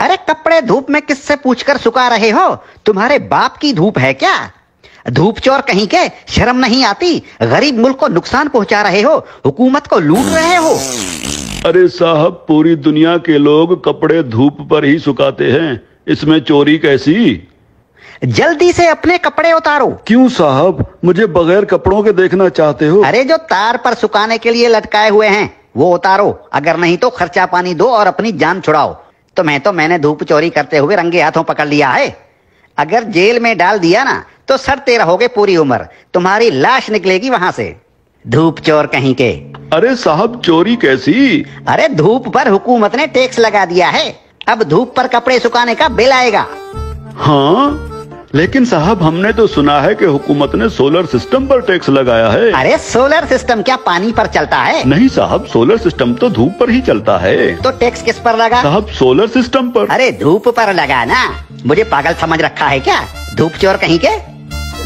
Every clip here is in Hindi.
अरे कपड़े धूप में किससे पूछकर सुखा रहे हो? तुम्हारे बाप की धूप है क्या? धूप चोर कहीं के, शर्म नहीं आती? गरीब मुल्क को नुकसान पहुंचा रहे हो, हुकूमत को लूट रहे हो। अरे साहब, पूरी दुनिया के लोग कपड़े धूप पर ही सुखाते हैं, इसमें चोरी कैसी? जल्दी से अपने कपड़े उतारो। क्यों साहब, मुझे बगैर कपड़ों के देखना चाहते हो? अरे जो तार पर सुखाने के लिए लटकाए हुए हैं वो उतारो, अगर नहीं तो खर्चा पानी दो और अपनी जान छुड़ाओ। मैंने धूप चोरी करते हुए रंगे हाथों पकड़ लिया है। अगर जेल में डाल दिया ना तो सड़ते रहोगे पूरी उम्र, तुम्हारी लाश निकलेगी वहां से। धूप चोर कहीं के। अरे साहब, चोरी कैसी? अरे धूप पर हुकूमत ने टैक्स लगा दिया है, अब धूप पर कपड़े सुखाने का बिल आएगा। हाँ, लेकिन साहब हमने तो सुना है कि हुकूमत ने सोलर सिस्टम पर टैक्स लगाया है। अरे सोलर सिस्टम क्या पानी पर चलता है? नहीं साहब, सोलर सिस्टम तो धूप पर ही चलता है। तो टैक्स किस पर लगा? साहब सोलर सिस्टम पर। अरे धूप पर लगा ना, मुझे पागल समझ रखा है क्या? धूप चोर कहीं के।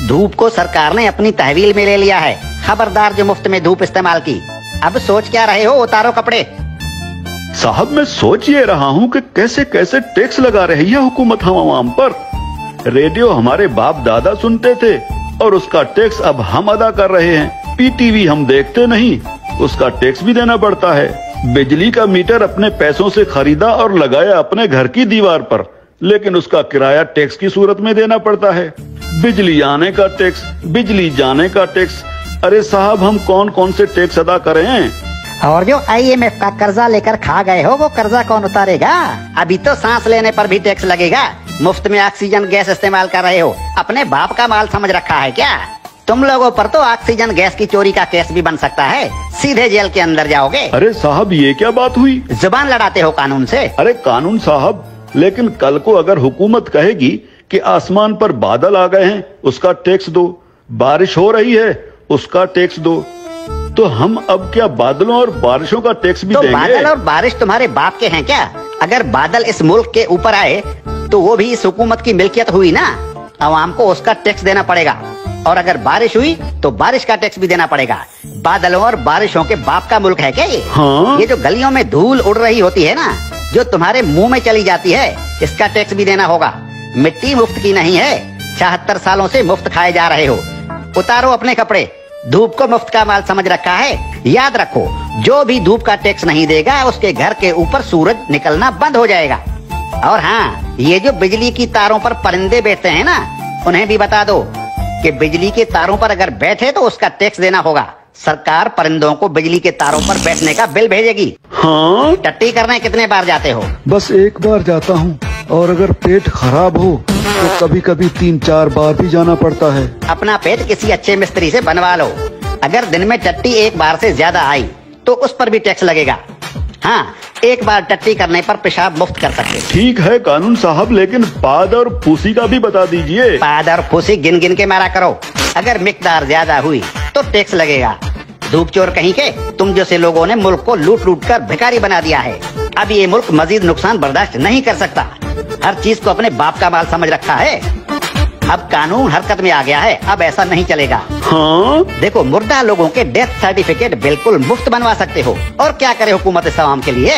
धूप को सरकार ने अपनी तहवील में ले लिया है, खबरदार जो मुफ्त में धूप इस्तेमाल की। अब सोच क्या रहे हो? उतारो कपड़े। साहब मैं सोच ये रहा हूँ कि कैसे कैसे टैक्स लगा रही है हुकूमत हम आवाम पर। रेडियो हमारे बाप दादा सुनते थे और उसका टैक्स अब हम अदा कर रहे हैं। पीटीवी हम देखते नहीं, उसका टैक्स भी देना पड़ता है। बिजली का मीटर अपने पैसों से खरीदा और लगाया अपने घर की दीवार पर, लेकिन उसका किराया टैक्स की सूरत में देना पड़ता है। बिजली आने का टैक्स, बिजली जाने का टैक्स। अरे साहब, हम कौन कौन से टैक्स अदा करें? और जो IMF का कर्जा लेकर खा गए हो वो कर्जा कौन उतारेगा? अभी तो सांस लेने पर भी टैक्स लगेगा। मुफ्त में ऑक्सीजन गैस इस्तेमाल कर रहे हो, अपने बाप का माल समझ रखा है क्या? तुम लोगों पर तो ऑक्सीजन गैस की चोरी का केस भी बन सकता है, सीधे जेल के अंदर जाओगे। अरे साहब, ये क्या बात हुई? जुबान लड़ाते हो कानून से। अरे कानून साहब, लेकिन कल को अगर हुकूमत कहेगी कि आसमान पर बादल आ गए हैं उसका टैक्स दो, बारिश हो रही है उसका टैक्स दो, तो हम अब क्या बादलों और बारिशों का टैक्स भी देंगे? बादल और बारिश तुम्हारे बाप के हैं क्या? अगर बादल इस मुल्क के ऊपर आए तो वो भी इस हुकूमत की मिल्कियत हुई ना, अवाम को उसका टैक्स देना पड़ेगा। और अगर बारिश हुई तो बारिश का टैक्स भी देना पड़ेगा। बादलों और बारिशों के बाप का मुल्क है क्या ये? हाँ? ये जो गलियों में धूल उड़ रही होती है ना, जो तुम्हारे मुंह में चली जाती है, इसका टैक्स भी देना होगा। मिट्टी मुफ्त की नहीं है, 76 सालों से मुफ्त खाए जा रहे हो। उतारो अपने कपड़े, धूप को मुफ्त का माल समझ रखा है। याद रखो, जो भी धूप का टैक्स नहीं देगा उसके घर के ऊपर सूरज निकलना बंद हो जाएगा। और हाँ, ये जो बिजली की तारों पर परिंदे बैठते हैं ना, उन्हें भी बता दो कि बिजली के तारों पर अगर बैठे तो उसका टैक्स देना होगा। सरकार परिंदों को बिजली के तारों पर बैठने का बिल भेजेगी। हाँ? टट्टी करने कितने बार जाते हो? बस एक बार जाता हूँ, और अगर पेट खराब हो तो कभी कभी 3-4 बार भी जाना पड़ता है। अपना पेट किसी अच्छे मिस्त्री से बनवा लो। अगर दिन में टट्टी एक बार से ज्यादा आई तो उस पर भी टैक्स लगेगा। हाँ, एक बार टट्टी करने पर पेशाब मुफ्त कर सकते। ठीक है कानून साहब, लेकिन पाद और फूसी का भी बता दीजिए। पाद और फूसी गिन गिन के मारा करो, अगर मिकदार ज्यादा हुई तो टैक्स लगेगा। धूप चोर कहीं के, तुम जैसे लोगों ने मुल्क को लूट लूट कर भिखारी बना दिया है। अब ये मुल्क मजीद नुकसान बर्दाश्त नहीं कर सकता। हर चीज को अपने बाप का माल समझ रखा है। अब कानून हरकत में आ गया है, अब ऐसा नहीं चलेगा। हाँ? देखो, मुर्दा लोगों के डेथ सर्टिफिकेट बिल्कुल मुफ्त बनवा सकते हो। और क्या करे हुकूमत इस आवाम के लिए?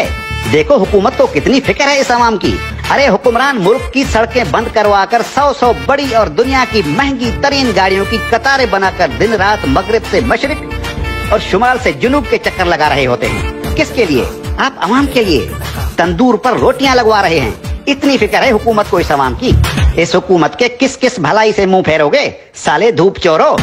देखो हुकूमत को कितनी फिक्र है इस आवाम की। अरे हुक्मरान मुल्क की सड़कें बंद करवा कर 100 बड़ी और दुनिया की महंगी तरीन गाड़ियों की कतारें बनाकर दिन रात मगरिब से मशरिक और शुमाल से जुनूब के चक्कर लगा रहे होते हैं। किसके लिए? आप आवाम के लिए। तंदूर पर रोटियां लगवा रहे हैं। इतनी फिक्र है हुकूमत को इस आवाम की। इस हुकूमत के किस किस भलाई से मुंह फेरोगे साले धूप चोरो?